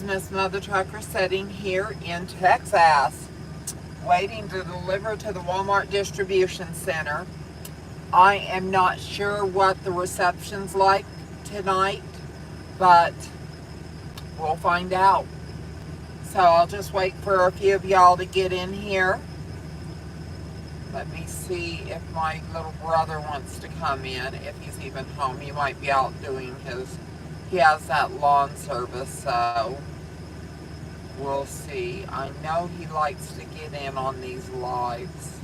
is Miss Mother Trucker sitting here in Texas, waiting to deliver to the Walmart distribution center. I am not sure what the reception's like tonight, but we'll find out. So I'll just wait for a few of y'all to get in here. Let me see if my little brother wants to come in, if he's even home. He might be out doing he has that lawn service, so we'll see. I know he likes to get in on these lives.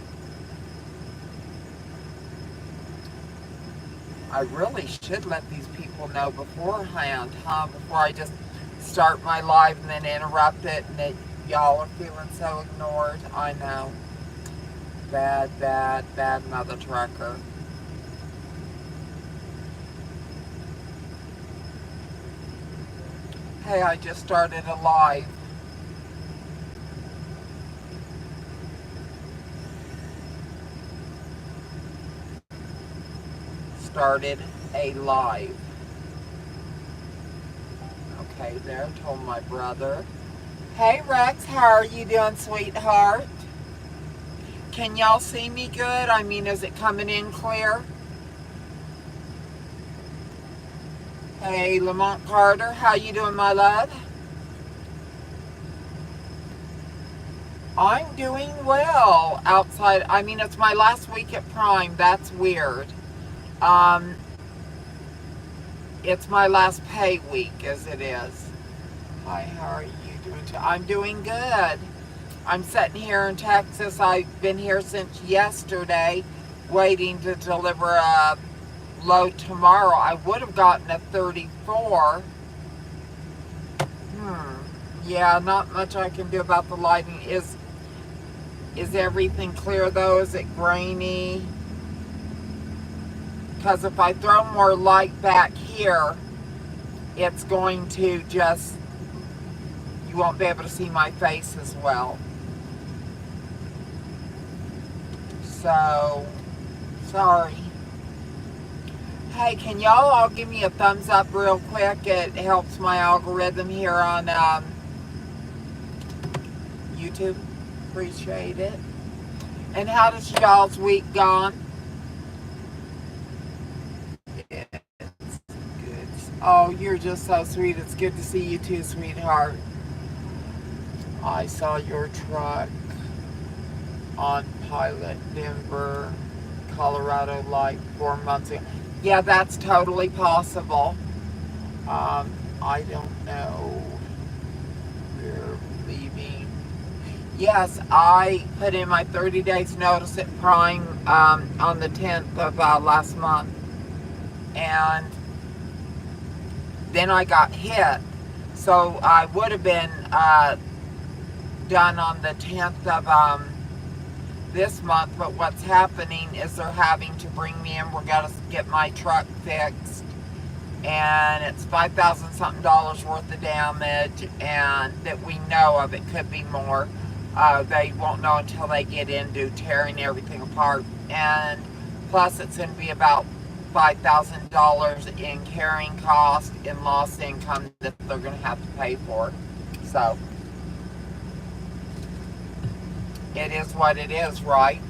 I really should let these people know beforehand, before I just start my live and then interrupt it and that y'all are feeling so ignored. I know. Bad Mother Trucker. Hey, I just started a live. Started a live. Okay, there, told my brother. Hey Rex, how are you doing, sweetheart? Can y'all see me good? I mean, is it coming in clear? Hey, Lamont Carter, how you doing, my love? I'm doing well outside. I mean, it's my last week at Prime. That's weird. It's my last pay week, as it is. Hi, how are you doing? I'm doing good. I'm sitting here in Texas. I've been here since yesterday, waiting to deliver a load tomorrow. I would have gotten a 34. Yeah, not much I can do about the lighting. Is everything clear though? Is it grainy? Because if I throw more light back here, it's going to just, you won't be able to see my face as well. So, sorry. Hey, can y'all all give me a thumbs up real quick? It helps my algorithm here on YouTube. Appreciate it. And how does y'all's week gone? It's good. Oh, you're just so sweet. It's good to see you too, sweetheart. I saw your truck on Pilot, Denver, Colorado, like 4 months ago. Yeah, that's totally possible. I don't know. We're leaving. Yes, I put in my 30 days notice at Prime on the 10th of last month. And then I got hit. So I would have been done on the 10th of this month, but what's happening is they're having to bring me in. We're going to get my truck fixed, and it's $5,000 something worth of damage, and that we know of. It could be more. They won't know until they get into tearing everything apart, and plus it's going to be about $5,000 in carrying cost and lost income that they're going to have to pay for. So it is what it is, right?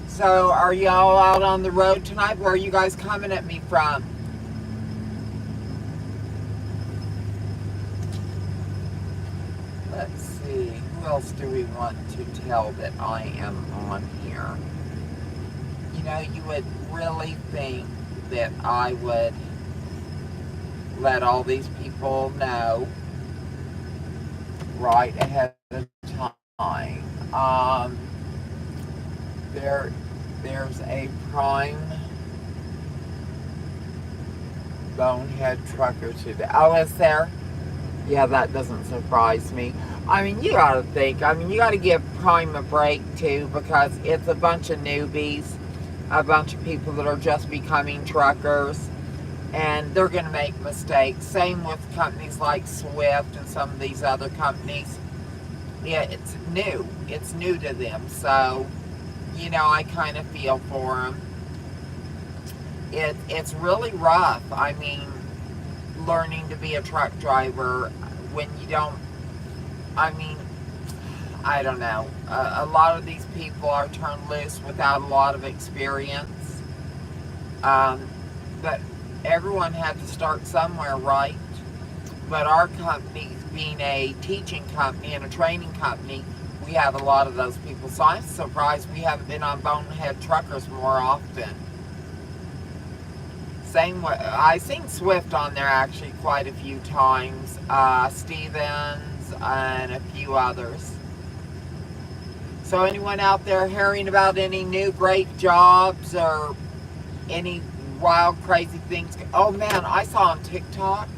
So are y'all out on the road tonight? Where are you guys coming at me from? Let's see. Who else do we want to tell that I am on here? You know, you would really think that I would let all these people know right ahead of time. There's a Prime bonehead trucker today. Oh, is there? Yeah, that doesn't surprise me. I mean, you gotta think. I mean, you gotta give Prime a break too, because it's a bunch of newbies, a bunch of people that are just becoming truckers, and they're gonna make mistakes. Same with companies like Swift and some of these other companies. Yeah, it's new. It's new to them, so you know, I kind of feel for them. It's really rough. I mean, learning to be a truck driver when you don't, I mean, I don't know. A lot of these people are turned loose without a lot of experience. But everyone had to start somewhere, right? But our company, being a teaching company and a training company, we have a lot of those people. So I'm surprised we haven't been on Bonehead Truckers more often. Same way, I've seen Swift on there actually quite a few times. Stevens and a few others. So anyone out there hearing about any new great jobs or any wild crazy things? Oh man, I saw on TikTok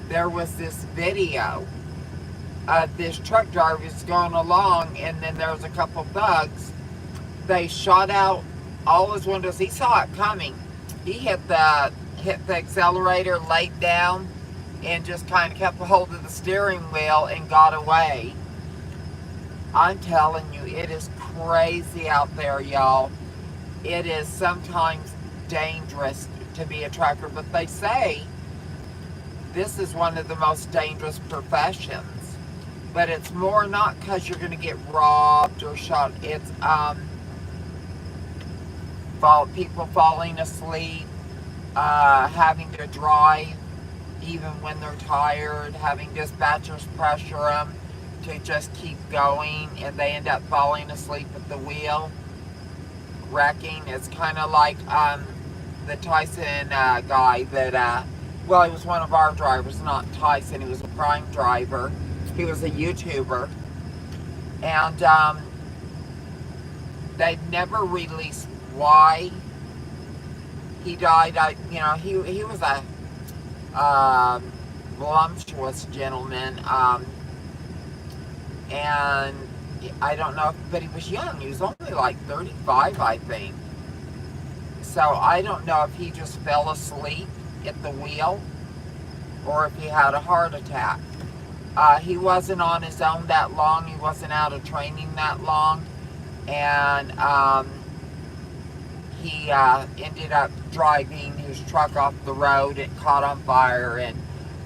there was this video of this truck driver was going along, and then there was a couple thugs. They shot out all his windows. He saw it coming. He hit the accelerator, laid down, and just kind of kept a hold of the steering wheel and got away. I'm telling you, it is crazy out there, y'all. It is sometimes dangerous to be a trucker, but they say this is one of the most dangerous professions. But it's more not because you're going to get robbed or shot. It's people falling asleep, having to drive even when they're tired, having dispatchers pressure them to just keep going, and they end up falling asleep at the wheel, wrecking. It's kind of like the Tyson guy that, well, he was one of our drivers, not Tyson. He was a prime driver. He was a YouTuber. And they never released why he died. He was a voluptuous gentleman. And I don't know, but he was young. He was only like 35, I think. So I don't know if he just fell asleep at the wheel or if he had a heart attack. He wasn't on his own that long. He wasn't out of training that long. And he ended up driving his truck off the road. It caught on fire. And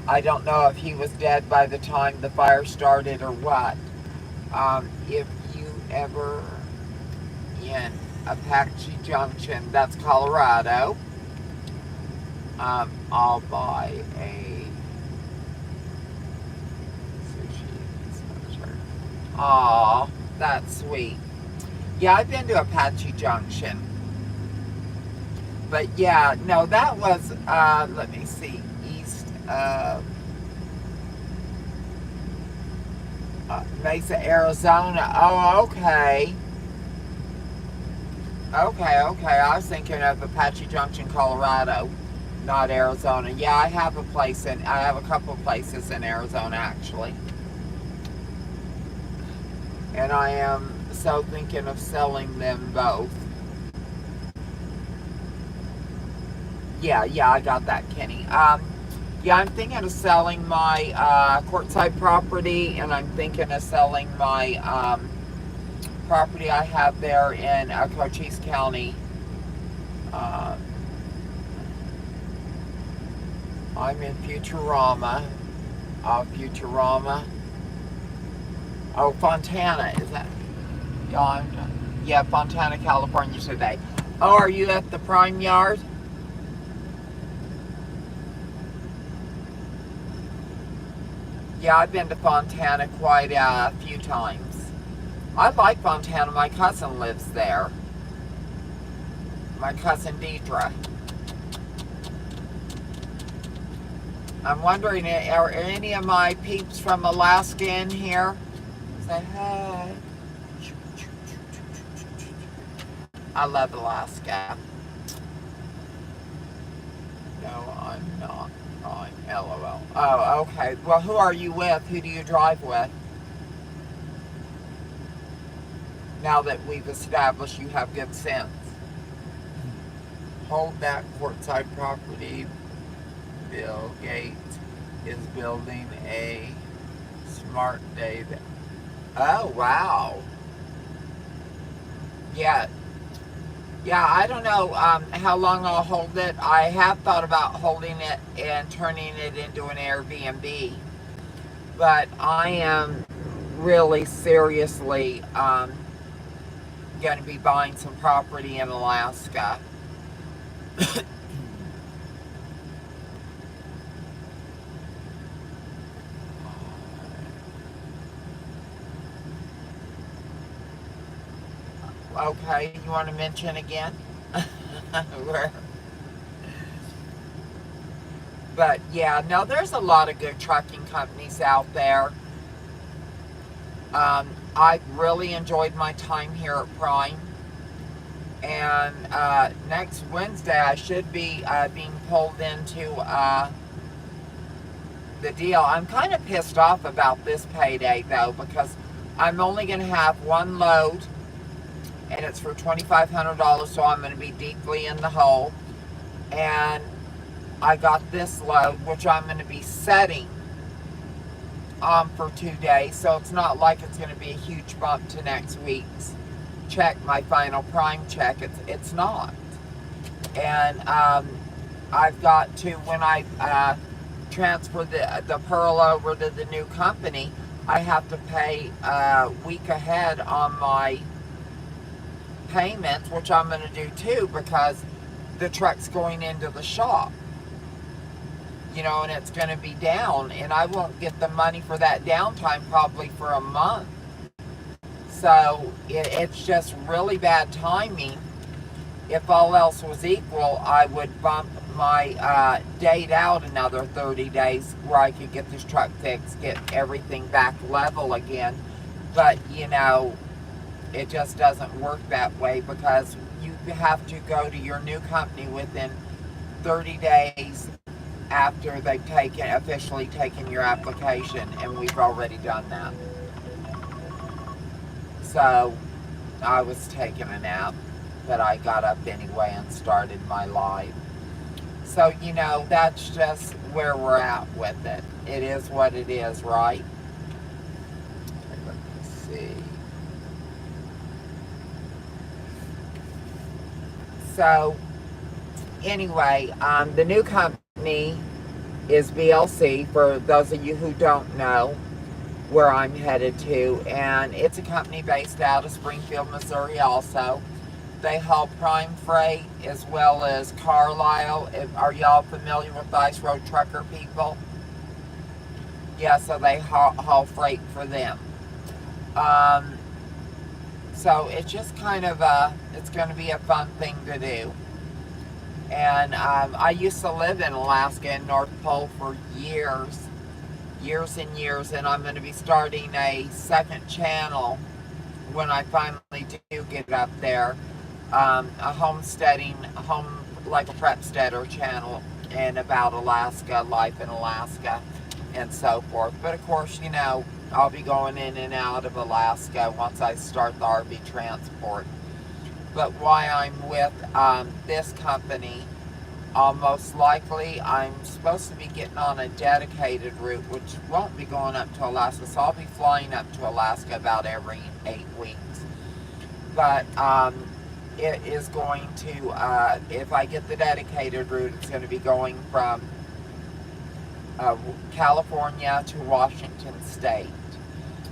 I don't know if he was dead by the time the fire started or what. If you ever in Apache Junction, that's Colorado, I'll buy a sushi sweatshirt. Aw, that's sweet. Yeah, I've been to Apache Junction. But yeah, no, that was, let me see, east of Mesa, Arizona. Oh, okay. Okay. I was thinking of Apache Junction, Colorado, not Arizona. Yeah, I have a couple of places in Arizona, actually. And I am so thinking of selling them both. Yeah, I got that, Kenny. Yeah, I'm thinking of selling my Quartzsite property, and I'm thinking of selling my property I have there in Cochise County. I'm in Futurama. Oh, Fontana, is that? Yeah, Fontana, California today. Oh, are you at the Prime Yard? Yeah, I've been to Fontana quite a few times. I like Fontana. My cousin lives there. My cousin Deidre. I'm wondering, are any of my peeps from Alaska in here? Say hey. I love Alaska. No, I'm not. I'm LOL. Oh, okay. Well, who are you with? Who do you drive with? Now that we've established you have good sense. Hold that Quartzsite property. Bill Gates is building a smart data. Oh, wow. Yeah. Yeah, I don't know how long I'll hold it. I have thought about holding it and turning it into an Airbnb, but I am really seriously going to be buying some property in Alaska. Okay, you want to mention again? Where- but yeah, no, there's a lot of good trucking companies out there. I really enjoyed my time here at Prime. And next Wednesday, I should be being pulled into the deal. I'm kind of pissed off about this payday, though, because I'm only going to have one load, and it's for $2,500, so I'm going to be deeply in the hole. And I got this load, which I'm going to be setting for 2 days, so it's not like it's going to be a huge bump to next week's check, my final Prime check. It's not. And I've got to, when I transfer the Pearl over to the new company, I have to pay a week ahead on my payments, which I'm going to do too, because the truck's going into the shop, and it's going to be down, and I won't get the money for that downtime probably for a month. So it's just really bad timing. If all else was equal, I would bump my date out another 30 days where I could get this truck fixed, get everything back level again. But, it just doesn't work that way, because you have to go to your new company within 30 days after they've officially taken your application, and we've already done that. So I was taking a nap, but I got up anyway and started my live. So, that's just where we're at with it. It is what it is, right? Let's see. So, anyway, the new company is BLC, for those of you who don't know where I'm headed to, and it's a company based out of Springfield, Missouri also. They haul Prime Freight as well as Carlisle. Are y'all familiar with Ice Road Trucker people? Yeah, so they haul freight for them. So it's just kind of it's going to be a fun thing to do. And I used to live in Alaska in North Pole for years and years, and I'm going to be starting a second channel when I finally do get up there, a homesteading, like a prepsteader channel, and about Alaska, life in Alaska, and so forth. But of course, I'll be going in and out of Alaska once I start the RV transport. But why I'm with this company, most likely I'm supposed to be getting on a dedicated route, which won't be going up to Alaska, so I'll be flying up to Alaska about every 8 weeks. But it is going to, if I get the dedicated route, it's going to be going from California to Washington State.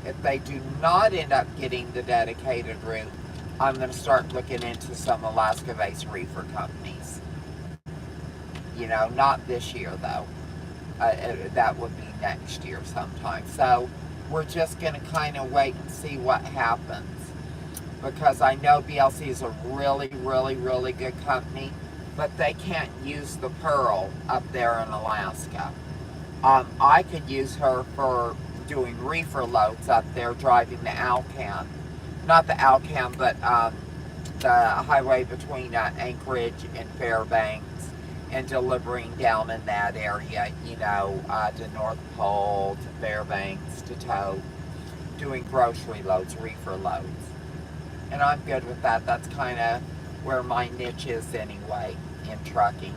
If they do not end up getting the dedicated route, I'm going to start looking into some Alaska-based reefer companies. Not this year though. That would be next year sometime. So we're just going to kind of wait and see what happens, because I know BLC is a really, really, really good company, but they can't use the Pearl up there in Alaska. I could use her for doing reefer loads up there, driving the Alcan. Not the Alcan, but the highway between Anchorage and Fairbanks, and delivering down in that area, to North Pole, to Fairbanks, to Tote, doing grocery loads, reefer loads. And I'm good with that. That's kind of where my niche is anyway, in trucking.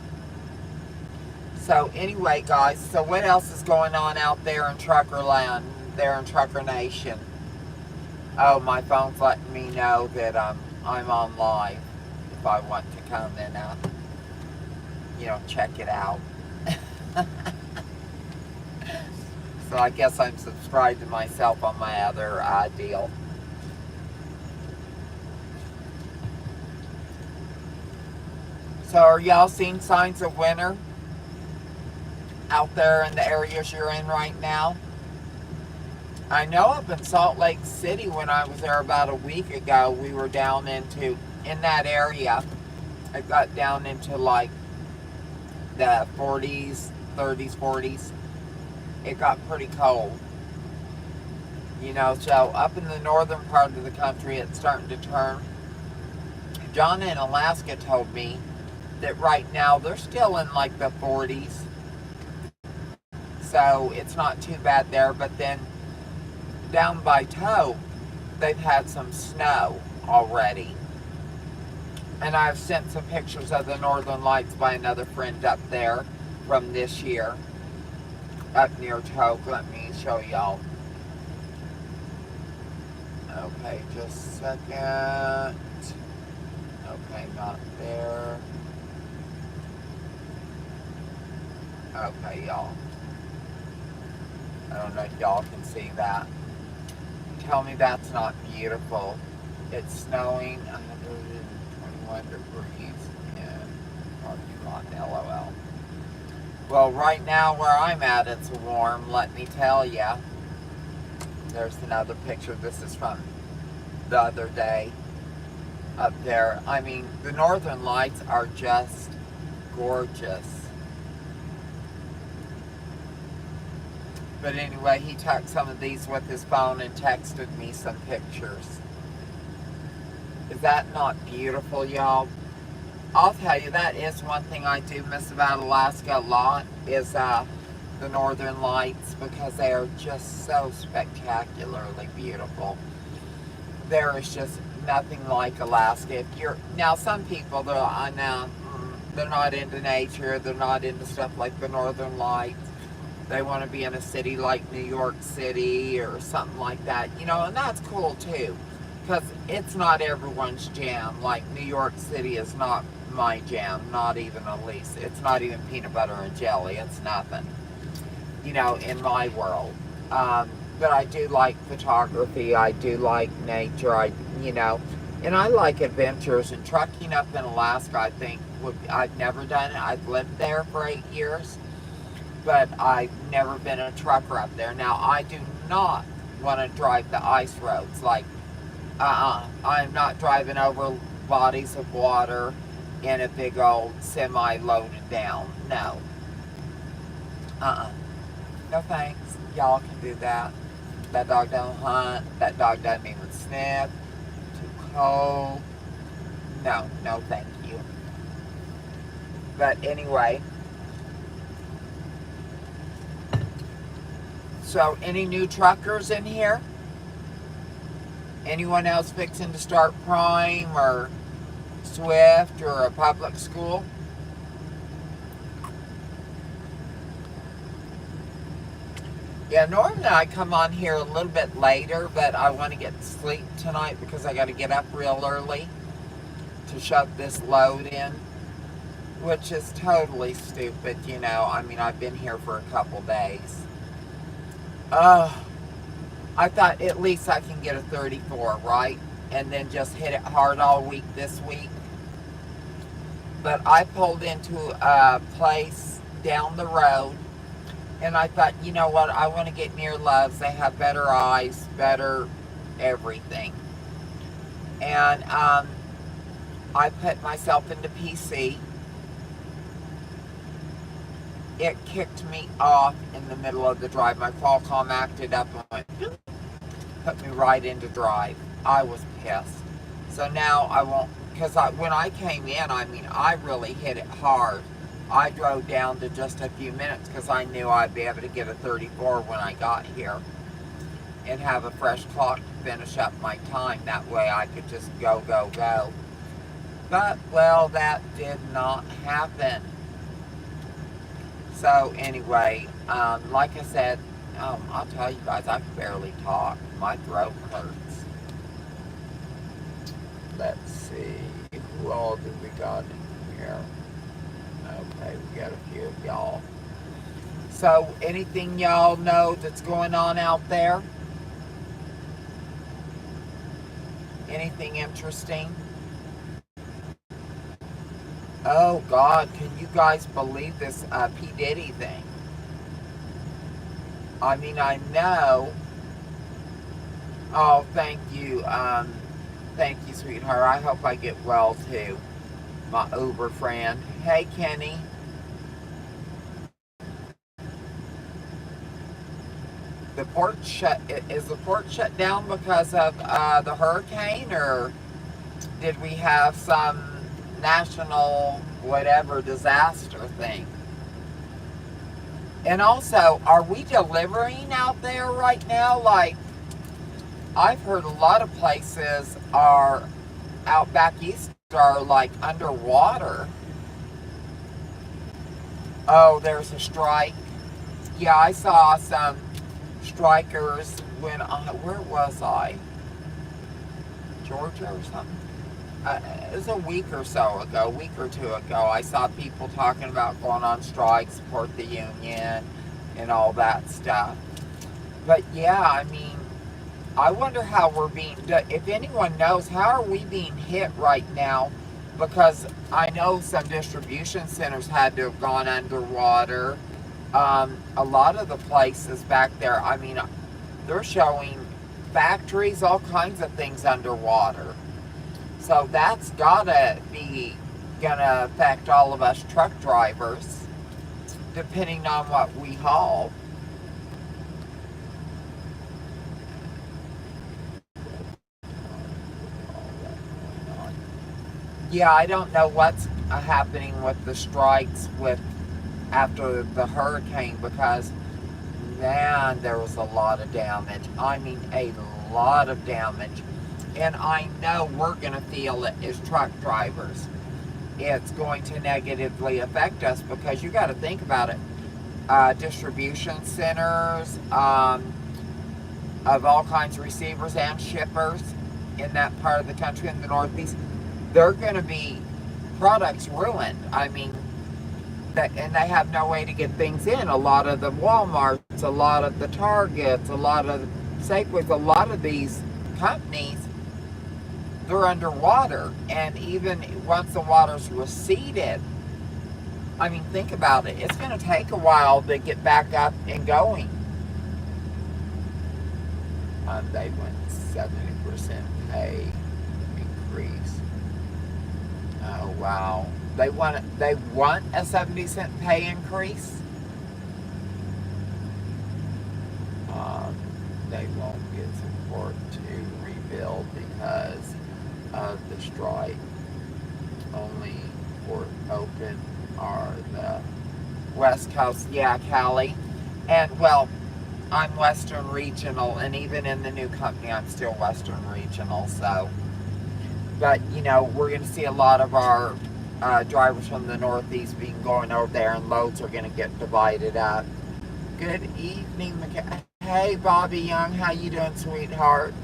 So anyway, guys, so what else is going on out there in trucker land, there in Trucker Nation? Oh, my phone's letting me know that I'm on live. If I want to come and, check it out. So I guess I'm subscribed to myself on my other deal. So are y'all seeing signs of winter out there in the areas you're in right now? I know up in Salt Lake City when I was there about a week ago, we were down in that area. It got down into like the 40s, 30s, 40s. It got pretty cold. So up in the northern part of the country, it's starting to turn. John in Alaska told me that right now they're still in like the 40s. So it's not too bad there, but then down by Toe, they've had some snow already. And I've sent some pictures of the Northern Lights by another friend up there from this year, up near Toe. Let me show y'all. Okay, just a second. Okay, not there. Okay, y'all. I don't know if y'all can see that. Tell me that's not beautiful. It's snowing 121 degrees in parking lot, LOL. Well, right now where I'm at, it's warm, let me tell ya. There's another picture. This is from the other day up there. I mean, the Northern Lights are just gorgeous. But anyway, he took some of these with his phone and texted me some pictures. Is that not beautiful, y'all? I'll tell you, that is one thing I do miss about Alaska a lot, is the Northern Lights, because they are just so spectacularly beautiful. There is just nothing like Alaska. Now, some people, they're not into nature, they're not into stuff like the Northern Lights. They want to be in a city like New York City or something like that, and that's cool too, because it's not everyone's jam. Like New York City is not my jam, not even a least. It's not even peanut butter and jelly. It's nothing, in my world. But I do like photography. I do like nature. And I like adventures, and trucking up in Alaska, I think, I've never done it. I've lived there for 8 years. But I've never been a trucker up there. Now, I do not want to drive the ice roads. Like, I'm not driving over bodies of water in a big old semi loaded down. No. No thanks. Y'all can do that. That dog don't hunt. That dog doesn't even sniff. Too cold. No thank you. But anyway. So, any new truckers in here? Anyone else fixing to start Prime or Swift or a public school? Yeah, normally I come on here a little bit later, but I want to get to sleep tonight because I got to get up real early to shove this load in, which is totally stupid, I mean, I've been here for a couple days. I thought at least I can get a 34, right? And then just hit it hard all week this week. But I pulled into a place down the road, and I thought, you know what, I want to get near Love's. They have better eyes, better everything. And I put myself into PC. It kicked me off in the middle of the drive. My Qualcomm acted up and went, put me right into drive. I was pissed. So now I won't, because when I came in, I mean, I really hit it hard. I drove down to just a few minutes because I knew I'd be able to get a 34 when I got here and have a fresh clock to finish up my time. That way I could just go. But, well, that did not happen. So anyway, like I said, I'll tell you guys, I can barely talk. My throat hurts. Let's see. Who all do we got in here? Okay, we got a few of y'all. So, anything y'all know that's going on out there? Anything interesting? Oh God, can you guys believe this P. Diddy thing? I mean, I know. Oh, thank you, sweetheart. I hope I get well too. My Uber friend. Hey, Kenny. The port shut. Is the port shut down because of the hurricane, or did we have some national whatever disaster thing? And also, are we delivering out there right now? Like, I've heard a lot of places are out back east are like underwater. Oh, there's a strike. Yeah, I saw some strikers when where was I? Georgia or something? It was a week or so ago, a week or two ago. I saw people talking about going on strike, support the union, and all that stuff. But yeah, I mean, I wonder how we're being, if anyone knows, how are we being hit right now? Because I know some distribution centers had to have gone underwater. A lot of the places back there, I mean, they're showing factories, all kinds of things underwater. So that's gonna affect all of us truck drivers, depending on what we haul. Yeah, I don't know what's happening with the strikes after the hurricane, because man, there was a lot of damage. I mean, a lot of damage. And I know we're going to feel it as truck drivers. It's going to negatively affect us, because you got to think about it. Distribution centers of all kinds of receivers and shippers in that part of the country in the Northeast, they're going to be products ruined. I mean, and they have no way to get things in. A lot of the Walmarts, a lot of the Targets, a lot of the Safeways, a lot of these companies, they're underwater. And even once the water's receded, I mean, think about it. It's going to take a while to get back up and going. They went 70% pay increase. Oh, wow. They want a 70-cent pay increase. They won't get support to rebuild because of the strike. Only port open are the West Coast. Yeah, Callie. And well, I'm Western Regional, and even in the new company, I'm still Western Regional. So, but you know, we're going to see a lot of our drivers from the Northeast going over there, and loads are going to get divided up. Good evening, hey Bobby Young, how you doing, sweetheart?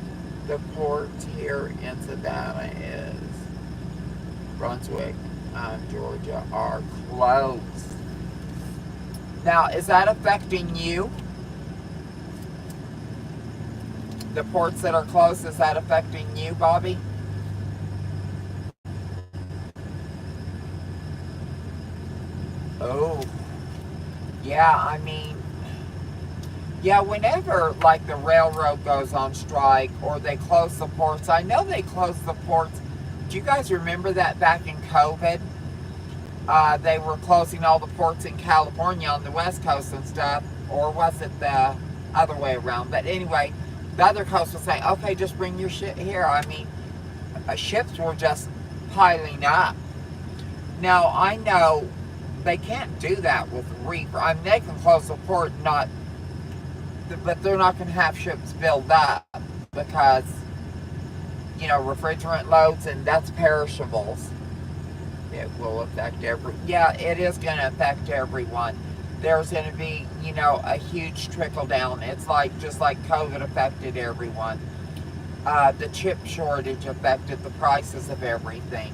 The ports here in Savannah is Brunswick, Georgia, are closed. Now, is that affecting you? The ports that are closed, is that affecting you, Bobby? Oh, yeah, I mean, yeah, whenever, like, the railroad goes on strike or they close the ports, I know they closed the ports. Do you guys remember that back in COVID? They were closing all the ports in California on the West Coast and stuff, or was it the other way around? But anyway, the other coast was saying, okay, just bring your shit here. I mean, ships were just piling up. Now, I know they can't do that with reefer. I mean, they can close the port, but they're not going to have ships build up, because, you know, refrigerant loads, and that's perishables. It will affect yeah, it is going to affect everyone. There's going to be, you know, a huge trickle down. It's like, just like COVID affected everyone. The chip shortage affected the prices of everything.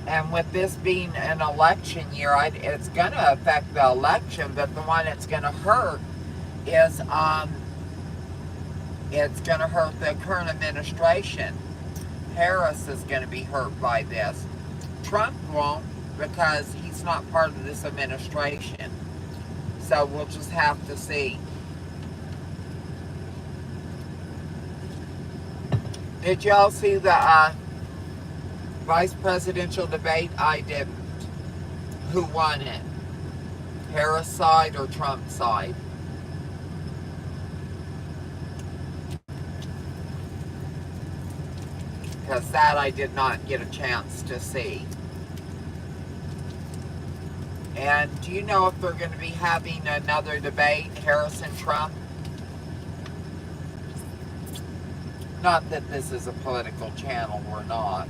And with this being an election year, it's going to affect the election, but the one it's going to hurt is it's going to hurt the current administration. Harris is going to be hurt by this. Trump won't, because he's not part of this administration. So we'll just have to see. Did y'all see the vice presidential debate? I didn't. Who won it? Harris side or Trump side? Because that I did not get a chance to see. And do you know if they're going to be having another debate, Harris and Trump? Not that this is a political channel, we're not.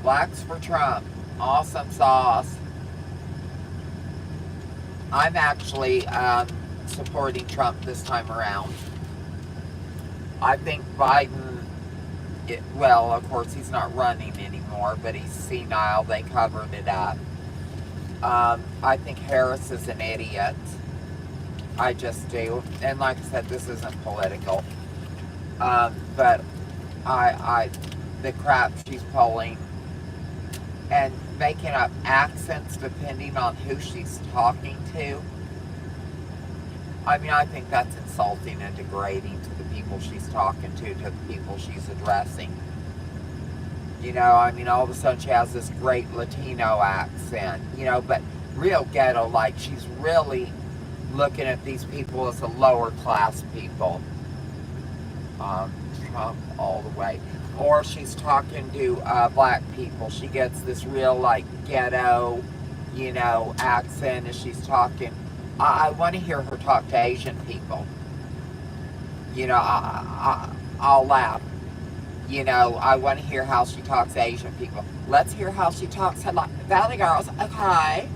Blacks for Trump. Awesome sauce. I'm actually supporting Trump this time around. I think Biden, well, of course, he's not running anymore, but he's senile. They covered it up. I think Harris is an idiot. I just do. And like I said, this isn't political. But the crap she's pulling and making up accents depending on who she's talking to. I mean, I think that's insulting and degrading to the people she's talking to the people she's addressing. You know, I mean, all of a sudden she has this great Latino accent, you know, but real ghetto, like she's really looking at these people as a lower class people. Trump all the way. Or she's talking to black people. She gets this real, like, ghetto, you know, accent as she's talking. I want to hear her talk to Asian people. You know, I'll laugh. You know, I want to hear how she talks to Asian people. Let's hear how she talks to, like, Valley girls. Okay.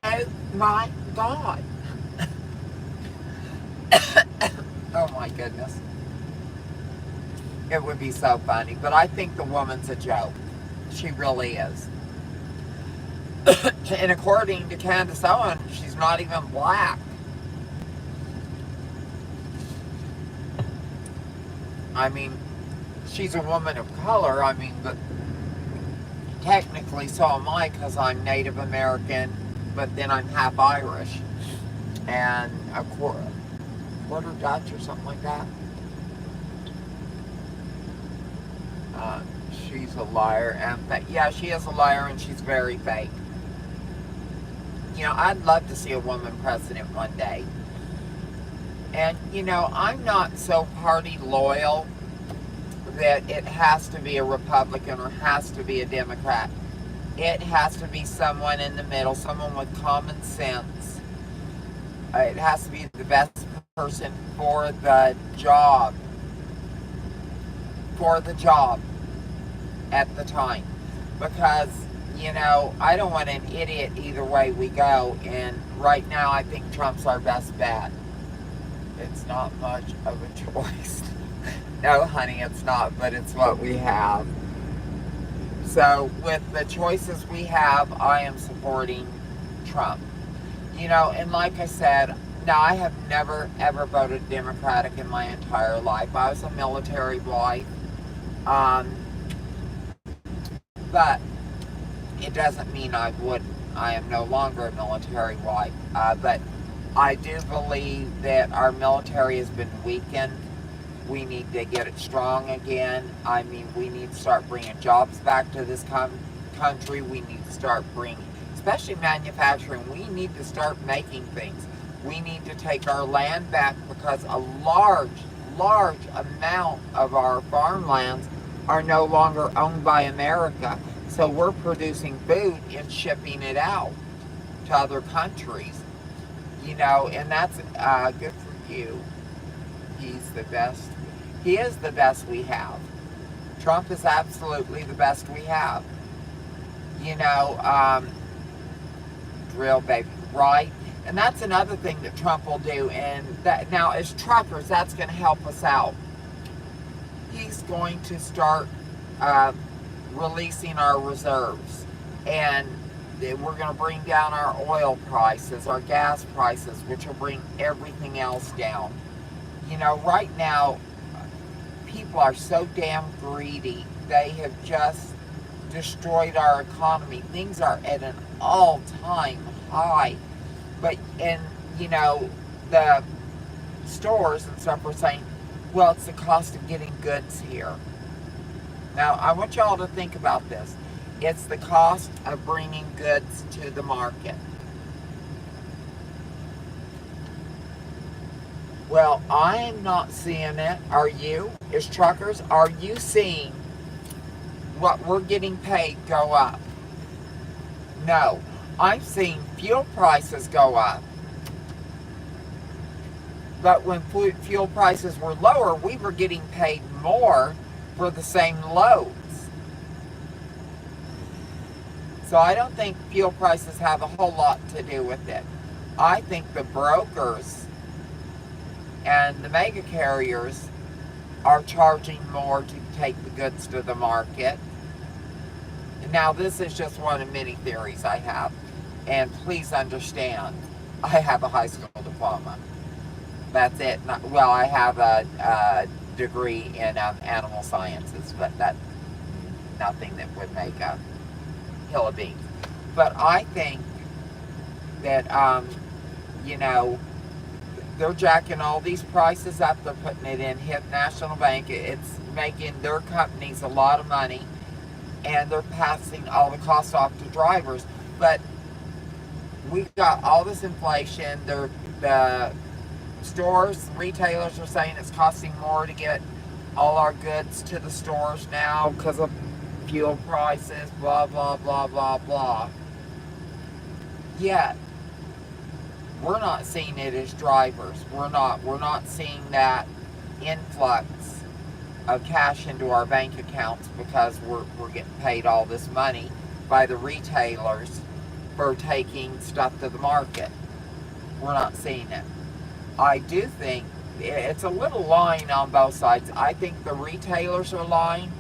Oh, my God. Oh, my goodness. It would be so funny. But I think the woman's a joke. She really is. And according to Candace Owen, she's not even black. I mean, she's a woman of color. I mean, but technically so am I, because I'm Native American, but then I'm half Irish. And a quarter Dutch or something like that. She's a liar. And yeah, she is a liar, and she's very fake. You know, I'd love to see a woman president one day. And, you know, I'm not so party loyal that it has to be a Republican or has to be a Democrat. It has to be someone in the middle, someone with common sense. It has to be the best person for the job. For the job at the time. Because, you know, I don't want an idiot either way we go. And right now, I think Trump's our best bet. It's not much of a choice. No, honey, it's not, but it's what we have. So, with the choices we have, I am supporting Trump. You know, and like I said, now I have never, ever voted Democratic in my entire life. I was a military wife. But it doesn't mean I wouldn't. I am no longer a military wife. But I do believe that our military has been weakened. We need to get it strong again. I mean, we need to start bringing jobs back to this country. We need to start bringing, especially manufacturing, we need to start making things. We need to take our land back, because a large amount of our farmlands are no longer owned by America. So we're producing food and shipping it out to other countries. You know, and that's good for you. He's the best. He is the best we have. Trump is absolutely the best we have. You know, drill baby, right? And that's another thing that Trump will do. And that now, as truckers, that's going to help us out. He's going to start uh, releasing our reserves, and we're going to bring down our oil prices, our gas prices, which will bring everything else down. You know, right now, people are so damn greedy. They have just destroyed our economy. Things are at an all-time high. But, and, you know, the stores and stuff are saying, well, it's the cost of getting goods here. Now, I want y'all to think about this. It's the cost of bringing goods to the market. Well, I am not seeing it. Are you? As truckers, are you seeing what we're getting paid go up? No. I'm seeing fuel prices go up. But when fuel prices were lower, we were getting paid more for the same loads. So I don't think fuel prices have a whole lot to do with it. I think the brokers and the mega carriers are charging more to take the goods to the market. Now, this is just one of many theories I have. And please understand, I have a high school diploma. That's it. Well, I have a degree in animal sciences, but that's nothing that would make a hill of beans. But I think that, you know, they're jacking all these prices up. They're putting it in HIP National Bank. It's making their companies a lot of money, and they're passing all the costs off to drivers. But we got all this inflation. The stores, retailers are saying it's costing more to get all our goods to the stores now because of fuel prices, blah, blah, blah, blah, blah. Yet, we're not seeing it as drivers. We're not seeing that influx of cash into our bank accounts because we're getting paid all this money by the retailers for taking stuff to the market. We're not seeing it. I do think it's a little lying on both sides. I think the retailers are lying.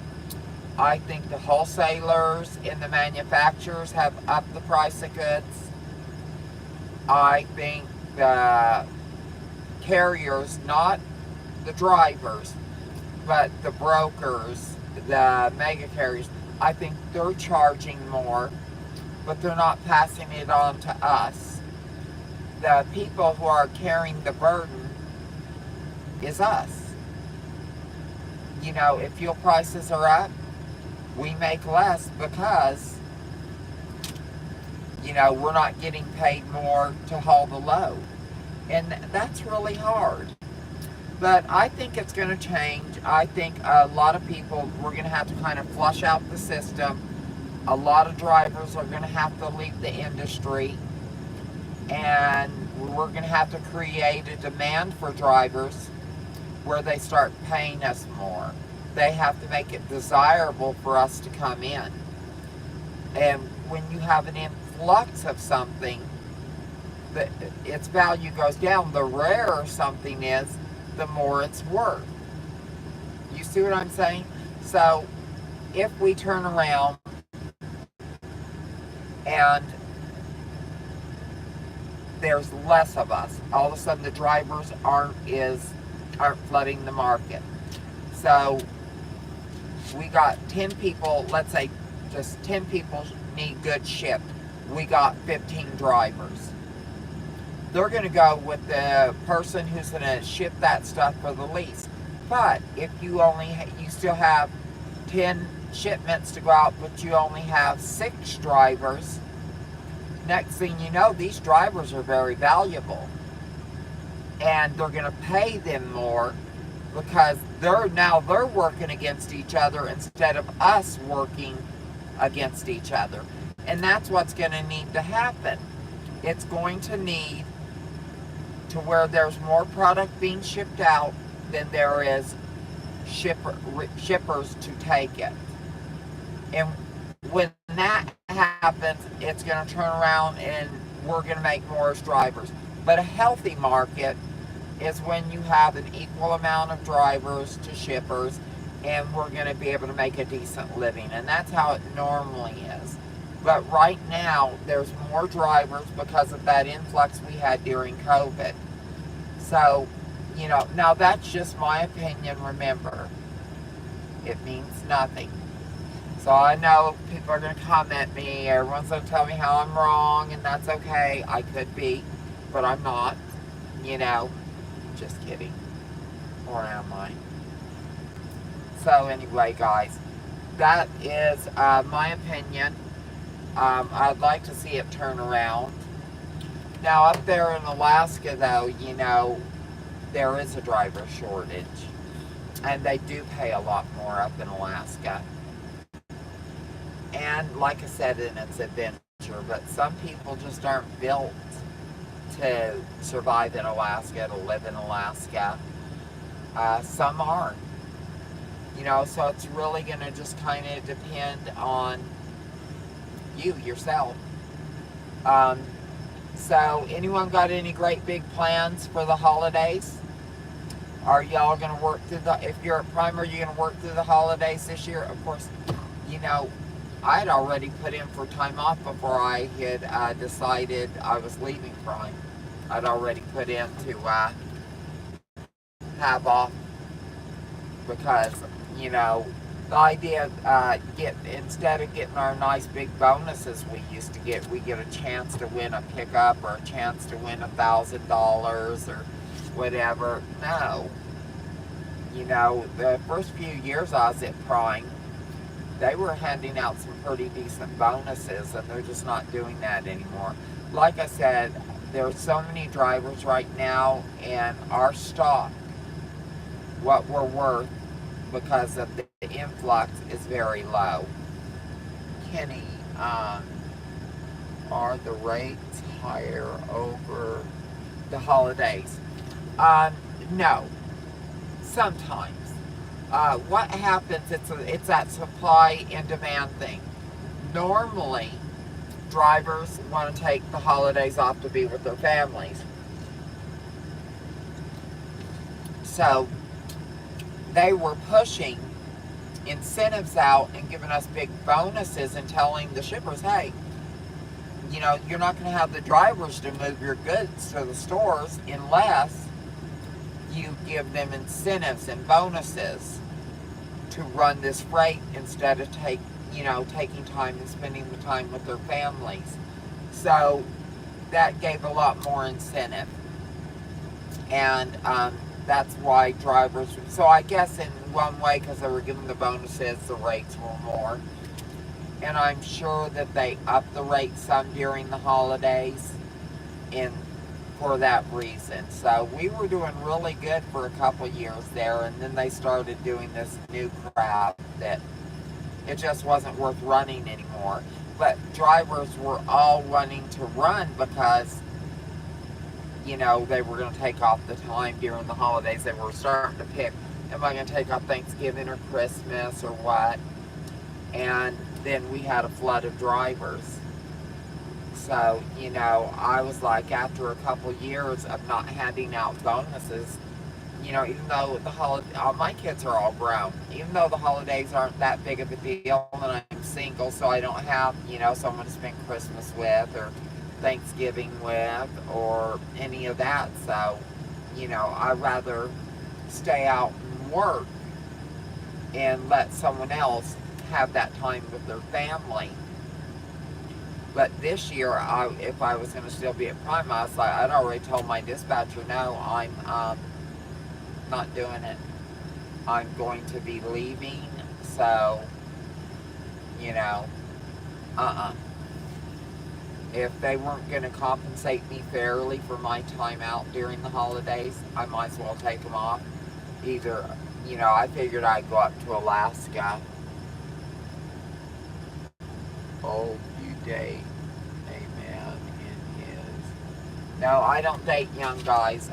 I think the wholesalers and the manufacturers have upped the price of goods. I think the carriers, not the drivers, but the brokers, the mega carriers, I think they're charging more, but they're not passing it on to us. The people who are carrying the burden is us. You know, if fuel prices are up, we make less because, you know, we're not getting paid more to haul the load. And that's really hard. But I think it's going to change. I think a lot of people, we're going to have to kind of flush out the system. A lot of drivers are going to have to leave the industry. And we're going to have to create a demand for drivers where they start paying us more. They have to make it desirable for us to come in. And when you have an influx of something, its value goes down. The rarer something is, the more it's worth. You see what I'm saying? So if we turn around and there's less of us, all of a sudden the drivers aren't flooding the market. So we got 10 people, let's say just 10 people need goods shipped. We got 15 drivers. They're going to go with the person who's going to ship that stuff for the least. But if you still have 10 shipments to go out, but you only have 6 drivers, next thing you know, these drivers are very valuable. And they're going to pay them more because they're working against each other instead of us working against each other. And that's what's going to need to happen. It's going to need to where there's more product being shipped out than there is shippers to take it. And when that happens, it's going to turn around and we're going to make more as drivers. But a healthy market is when you have an equal amount of drivers to shippers and we're going to be able to make a decent living. And that's how it normally is. But right now, there's more drivers because of that influx we had during COVID. So, now that's just my opinion, remember. It means nothing. So I know people are going to comment me, everyone's going to tell me how I'm wrong, and that's okay. I could be, but I'm not, just kidding. Or am I? So anyway, guys, that is my opinion. I'd like to see it turn around. Now up there in Alaska, though, there is a driver shortage. And they do pay a lot more up in Alaska. And like I said, it's adventure, but some people just aren't built to survive in Alaska, to live in Alaska. Some are. So it's really going to just kind of depend on you, yourself. So anyone got any great big plans for the holidays? Are y'all going to work through if you're at Prime, are you going to work through the holidays this year? Of course, I'd already put in for time off before I had decided I was leaving Prime. I'd already put in to have off because, the idea of instead of getting our nice big bonuses we used to get, we get a chance to win a pickup or a chance to win $1,000 or whatever. No. The first few years I was at Prime, they were handing out some pretty decent bonuses, and they're just not doing that anymore. Like I said, there are so many drivers right now, and our stock, what we're worth because of the influx, is very low. Kenny, are the rates higher over the holidays? No. Sometimes. What happens, it's that supply and demand thing. Normally, drivers want to take the holidays off to be with their families. So, they were pushing incentives out and giving us big bonuses and telling the shippers, hey, you're not going to have the drivers to move your goods to the stores unless you give them incentives and bonuses to run this freight instead of taking time and spending the time with their families. So that gave a lot more incentive. And that's why drivers, so I guess in one way, because they were giving the bonuses, the rates were more. And I'm sure that they upped the rate some during the holidays for that reason. So we were doing really good for a couple years there, and then they started doing this new crap that it just wasn't worth running anymore. But drivers were all wanting to run because they were going to take off the time during the holidays. They were starting to pick, am I going to take off Thanksgiving or Christmas or what? And then we had a flood of drivers. So, I was like, after a couple years of not handing out bonuses, even though my kids are all grown, even though the holidays aren't that big of a deal, and I'm single, so I don't have, someone to spend Christmas with or Thanksgiving with or any of that. So, I'd rather stay out and work and let someone else have that time with their family. But this year, if I was going to still be at Prime, I'd already told my dispatcher, no, I'm not doing it. I'm going to be leaving, so, If they weren't going to compensate me fairly for my time out during the holidays, I might as well take them off. Either, I figured I'd go up to Alaska. Oh, you date a man in his... No, I don't date young guys.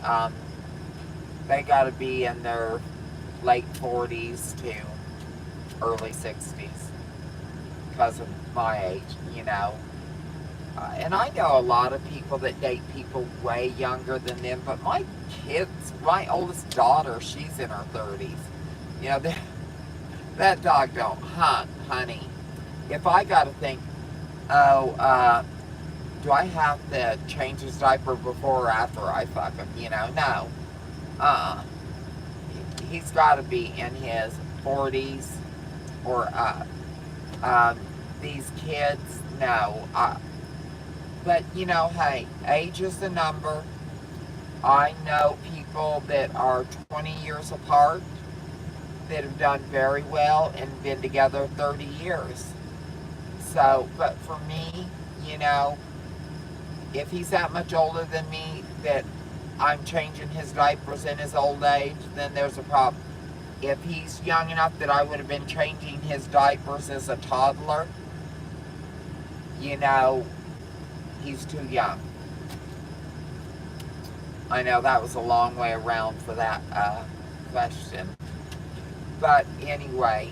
They got to be in their late 40s to early 60s because of my age, and I know a lot of people that date people way younger than them, but my oldest daughter, she's in her 30s. That dog don't hunt, honey. If I gotta think, oh, do I have to change his diaper before or after I fuck him? You know, no. Uh, he's gotta be in his 40s or up. These kids, no. But, you know, hey, age is a number. I know people that are 20 years apart that have done very well and been together 30 years. So, but for me, you know, if he's that much older than me that I'm changing his diapers in his old age, then there's a problem. If he's young enough that I would have been changing his diapers as a toddler, you know, he's too young. I know that was a long way around for that question. But anyway,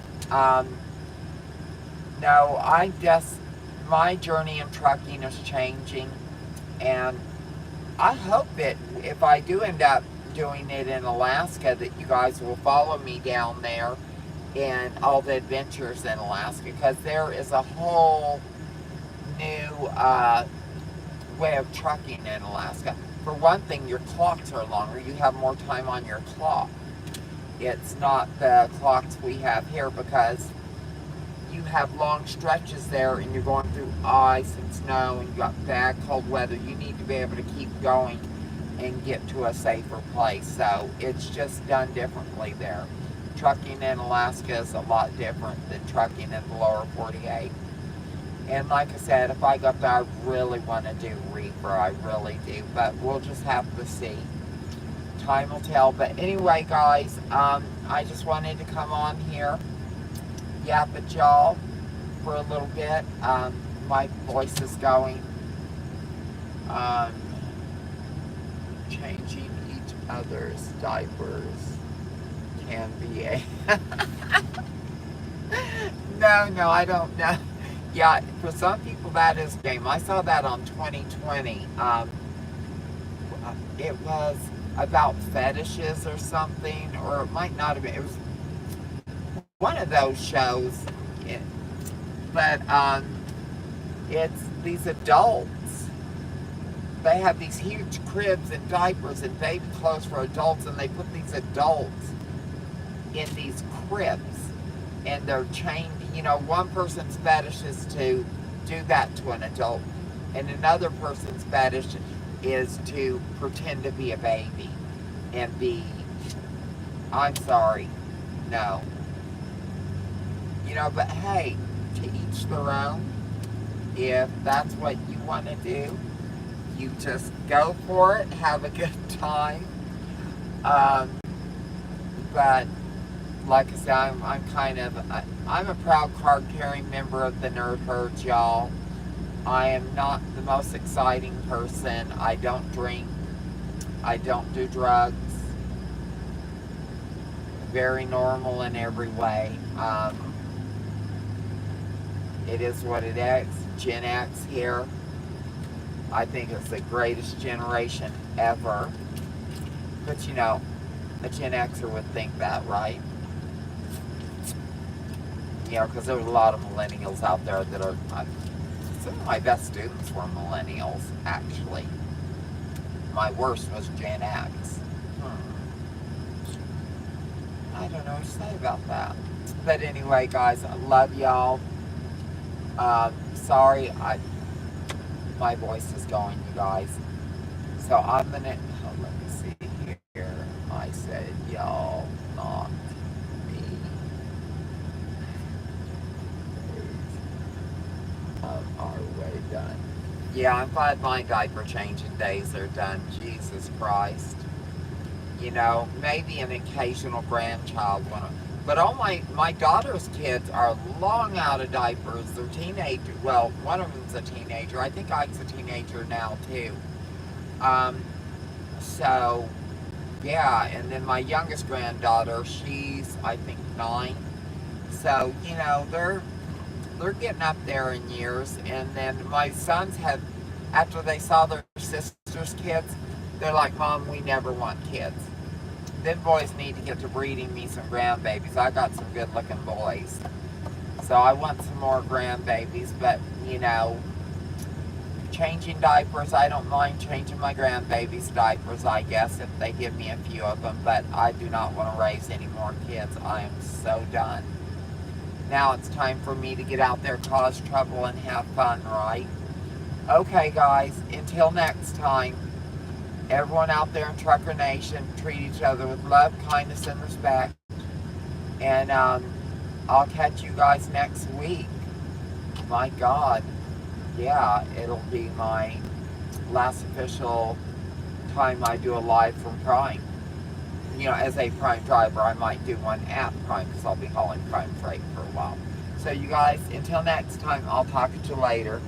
no, my journey in trucking is changing. And I hope that if I do end up doing it in Alaska, that you guys will follow me down there and all the adventures in Alaska. Because there is a whole new way of trucking in Alaska. For one thing, your clocks are longer. You have more time on your clock. It's not the clocks we have here because you have long stretches there and you're going through ice and snow and you got bad cold weather. You need to be able to keep going and get to a safer place. So it's just done differently there. Trucking in Alaska is a lot different than trucking in the lower 48. And like I said, if I go up there, I really want to do reefer. I really do. But we'll just have to see. Time will tell. But anyway, guys, I just wanted to come on here, yap at y'all for a little bit. My voice is going. Changing each other's diapers can be a... No, I don't know. Yeah, for some people that is game. I saw that on 2020. It was about fetishes or something, or it might not have been. It was one of those shows. But it's these adults. They have these huge cribs and diapers and baby clothes for adults, and they put these adults in these cribs. And they're chained, you know, one person's fetish is to do that to an adult, and another person's fetish is to pretend to be a baby and be, I'm sorry, no. You know, but hey, to each their own. If that's what you want to do, you just go for it, have a good time. But like I said, I'm a proud card-carrying member of the Nerd Herd, y'all. I am not the most exciting person. I don't drink. I don't do drugs. Very normal in every way. It is what it is. Gen X here. I think it's the greatest generation ever. But you know, a Gen Xer would think that, right? You know, because there were a lot of millennials out there that are, some of my best students were millennials, actually. My worst was Gen X. I don't know what to say about that. But anyway, guys, I love y'all. Sorry, my voice is going, you guys. So I'm gonna, let me see here. I said y'all, not me. Our way done. Yeah, I'm glad my diaper changing days are done. Jesus Christ. You know, maybe an occasional grandchild one. But all my daughter's kids are long out of diapers. They're teenagers. Well, one of them's a teenager. I think Ike's a teenager now too. So yeah, and then my youngest granddaughter, she's I think 9. So, you know, they're getting up there in years. And then my sons have, after they saw their sister's kids, they're like, Mom, we never want kids. them boys need to get to breeding me some grandbabies. I got some good looking boys. So I want some more grandbabies, but you know, changing diapers, I don't mind changing my grandbabies' diapers, I guess, if they give me a few of them, but I do not want to raise any more kids. I am so done. Now it's time for me to get out there, cause trouble, and have fun, right? Okay, guys, until next time, everyone out there in Trucker Nation, treat each other with love, kindness, and respect. And I'll catch you guys next week. My God. Yeah, it'll be my last official time I do a live from Prime. You know, as a Prime driver, I might do one at Prime because I'll be hauling Prime freight for a while. So you guys, until next time, I'll talk to you later.